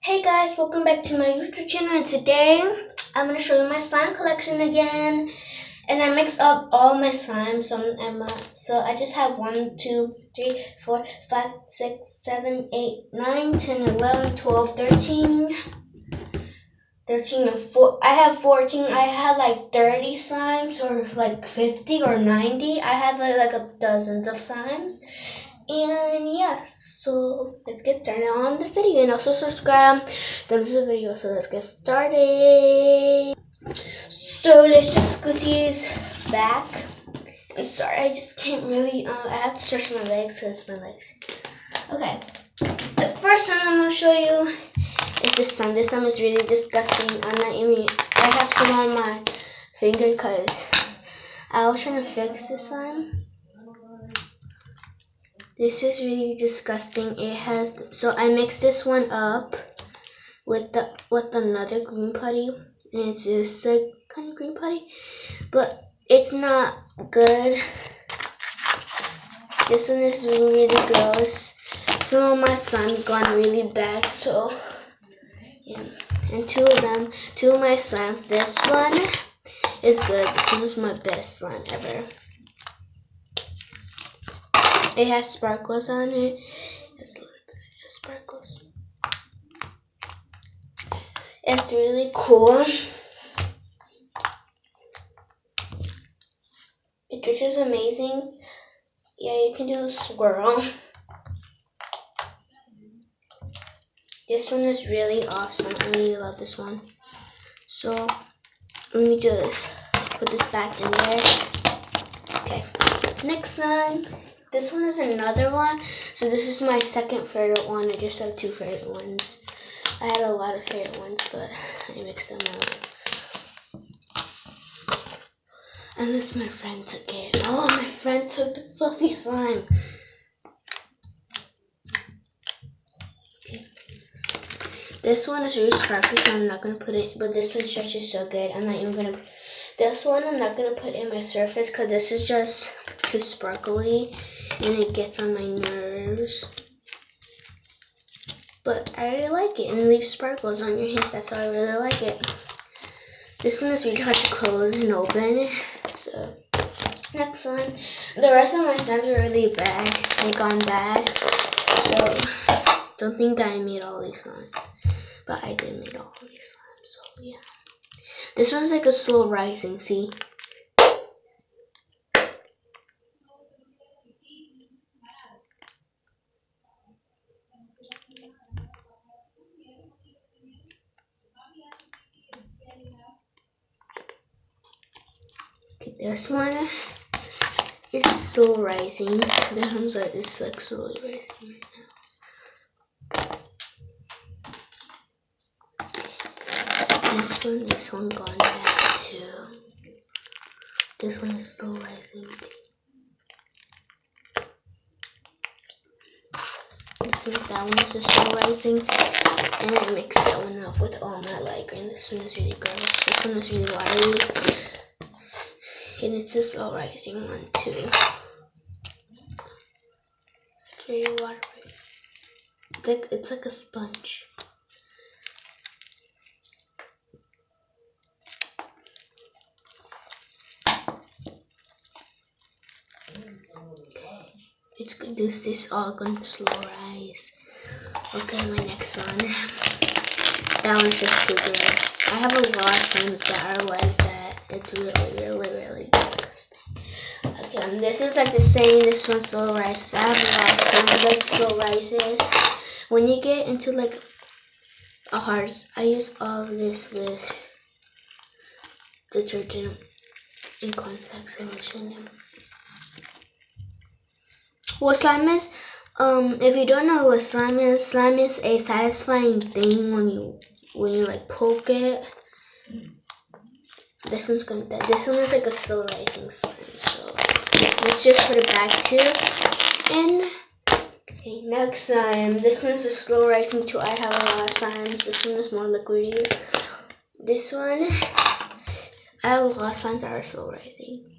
Hey guys, welcome back to my YouTube channel, and today I'm going to show you my slime collection again. And I mixed up all my slimes, so I just have 1, 2, 3, 4, 5, 6, 7, 8, 9, 10, 11, 12, 13, 13 and 4. I have 14. I had like 30 slimes or like 50 or 90. I had like a dozens of slimes. And yeah, so let's get started on the video, and also subscribe. Thumbs up the video. So let's get started. So let's just put these back. I'm sorry, I just can't really. I have to stretch my legs because my legs. Okay, the first one I'm gonna show you is this one. This one is really disgusting. I'm not even. I have some on my finger because I was trying to fix this slime. This is really disgusting. It has, so I mixed this one up with another green putty, and it's just like kind of green putty, but it's not good. This one is really gross. Some of my slime's gone really bad, so yeah. And two of my slimes. This one is good. This one is my best slime ever. It has sparkles on it. It's a little bit of sparkles. It's really cool. It is amazing. Yeah, you can do the swirl. This one is really awesome. I really love this one. So let me just put this back in there. Okay, next slime. This one is another one. So this is my second favorite one. I just have two favorite ones. I had a lot of favorite ones, but I mixed them up. Unless my friend took it. Oh, my friend took the fluffy slime. Okay. This one is really sparkly, so I'm not going to put it, but this one stretches so good. I'm not even going to, this one I'm not going to put in my surface because this is just too sparkly and it gets on my nerves. But I really like it, and it leaves sparkles on your hands. That's why I really like it. This one is really hard to close and open. So next one. The rest of my slimes are really bad. They've gone bad. So don't think that I made all these slimes. But I did make all these slimes. So yeah. This one's like a slow rising, see? Okay, this one is slow rising. This one's like, it's like slowly rising right now. Next one, this one gone bad too. This one is slow rising. That one is just slow rising, and I mixed that one up with all my light green. This one is really gross. This one is really watery, and it's a slow rising one too. It's really watery. It's like a sponge. Okay, it's good. This is all gonna slow rise. Okay, my next one. That one's just too gross. I have a lot of slimes that are like that. It's really disgusting. Okay, and this is like the same. This one slow rises. I have a lot of slime like slow rises. When you get into like a hard, I use all of this with detergent and contact solution. What slime is? If you don't know what slime is a satisfying thing when you like poke it. This one is like a slow rising slime. So let's just put it back too. And okay, next slime. This one's a slow rising too. I have a lot of slimes. This one is more liquidy. This one, I have a lot of slimes that are slow rising.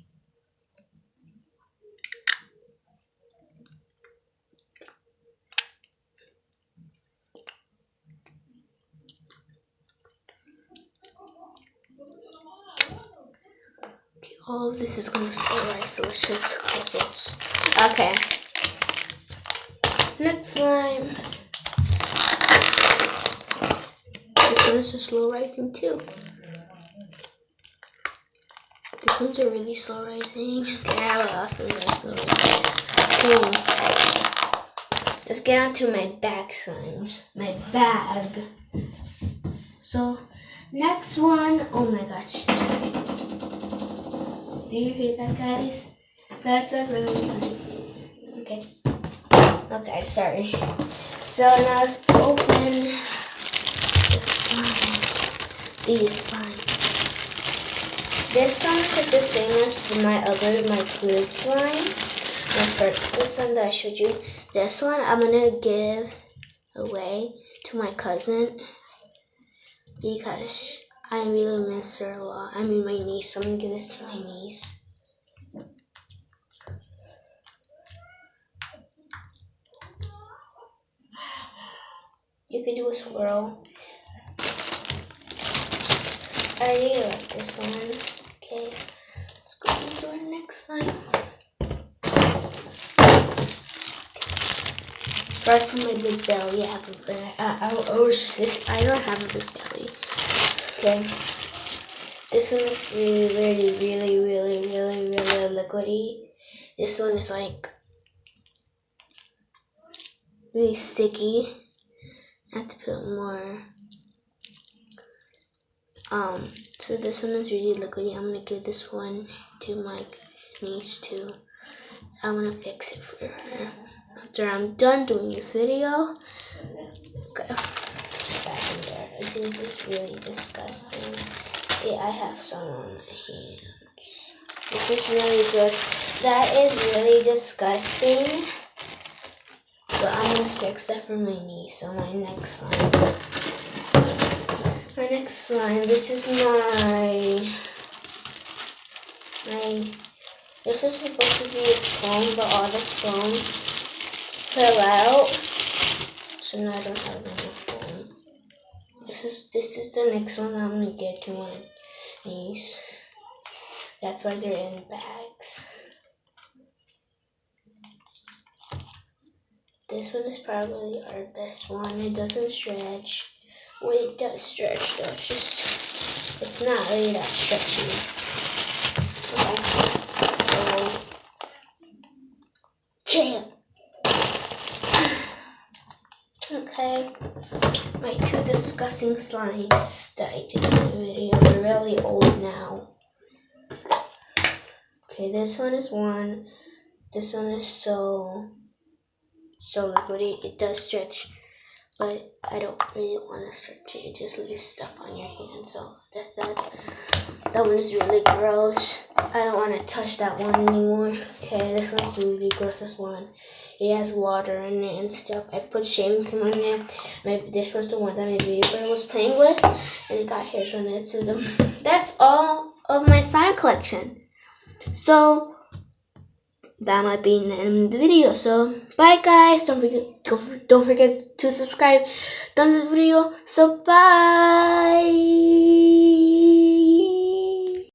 Okay, all of this is gonna sterilize, so let's just puzzles. Okay. Next slime. This one's just slow rising too. This one's a really slow rising. Okay, I have a lot of them that are slow rising. Let's get on to my bag slimes. My bag. So, next one. Oh my gosh. Do you hear that, guys? That's a really good. Okay. Okay, sorry. So now let's open the slimes. These slimes. This one is like the same as my glue slime. My first glue slime that I showed you. This one I'm gonna give away to my cousin because I really miss her a lot. I mean my niece, so I'm gonna give this to my niece. You could do a swirl. I really like this one. Okay, let's go into our next slime. First from my big belly, I don't have a big belly. Okay, this one is really liquidy. This one is like really sticky. I have to put more. So this one is really liquidy. I'm gonna give this one to my niece too. I'm gonna fix it for her after I'm done doing this video. Okay, let's put that in there. This is really disgusting. Yeah, I have some on my hands. This is really gross. That is really disgusting. So I'm gonna fix that for my niece on my next slime. My next slime, this is this is supposed to be a foam, but all the foam fell out. So now I don't have any foam. This is the next one I'm gonna get to my niece. That's why they're in bags. This one is probably our best one. It doesn't stretch. Well, it does stretch though. It's not really that stretchy. Okay. Jam. Okay. My two disgusting slimes that I did in the video. They're really old now. Okay, this one is one. This one is so liquidy. It does stretch, but I don't really want to stretch it. It just leaves stuff on your hand. So that one is really gross. I don't want to touch that one anymore. Okay, this one's the really grossest one. It has water in it and stuff. I put shaving cream on there. This was the one that my baby brother was playing with, and it got hairs on it. So that's all of my slime collection. So that might be the end of the video. So bye guys. Don't forget to subscribe. Done this video. So bye.